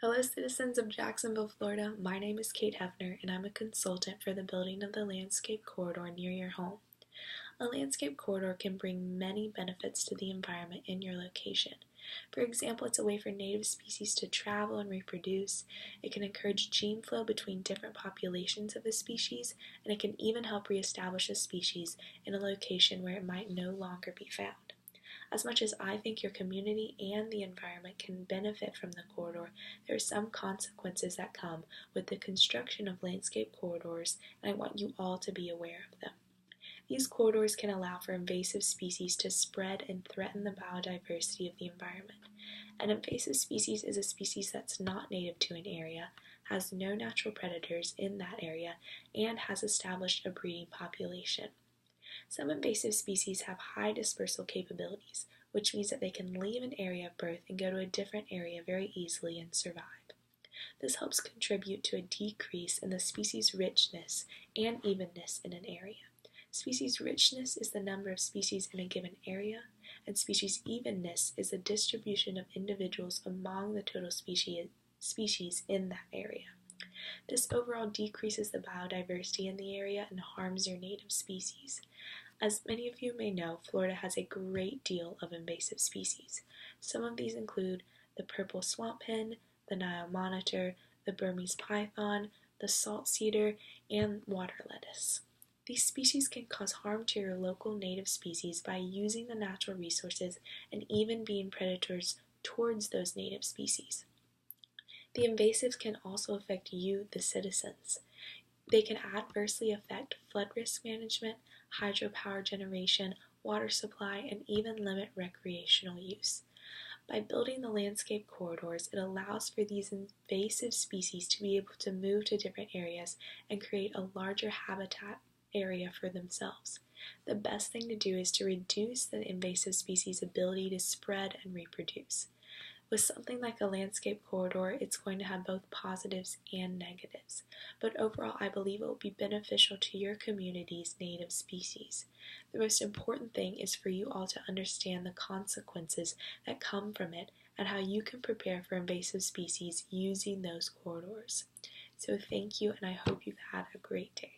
Hello, citizens of Jacksonville, Florida. My name is Kate Hefner, and I'm a consultant for the building of the landscape corridor near your home. A landscape corridor can bring many benefits to the environment in your location. For example, it's a way for native species to travel and reproduce. It can encourage gene flow between different populations of a species, and it can even help reestablish a species in a location where it might no longer be found. As much as I think your community and the environment can benefit from the corridor, there are some consequences that come with the construction of landscape corridors, and I want you all to be aware of them. These corridors can allow for invasive species to spread and threaten the biodiversity of the environment. An invasive species is a species that's not native to an area, has no natural predators in that area, and has established a breeding population. Some invasive species have high dispersal capabilities, which means that they can leave an area of birth and go to a different area very easily and survive. This helps contribute to a decrease in the species richness and evenness in an area. Species richness is the number of species in a given area, and species evenness is the distribution of individuals among the total species in that area. This overall decreases the biodiversity in the area and harms your native species. As many of you may know, Florida has a great deal of invasive species. Some of these include the purple swamp hen, the Nile monitor, the Burmese python, the salt cedar, and water lettuce. These species can cause harm to your local native species by using the natural resources and even being predators towards those native species. The invasives can also affect you, the citizens. They can adversely affect flood risk management, hydropower generation, water supply, and even limit recreational use. By building the landscape corridors, it allows for these invasive species to be able to move to different areas and create a larger habitat area for themselves. The best thing to do is to reduce the invasive species' ability to spread and reproduce. With something like a landscape corridor, it's going to have both positives and negatives, but overall I believe it will be beneficial to your community's native species. The most important thing is for you all to understand the consequences that come from it and how you can prepare for invasive species using those corridors. So thank you, and I hope you've had a great day.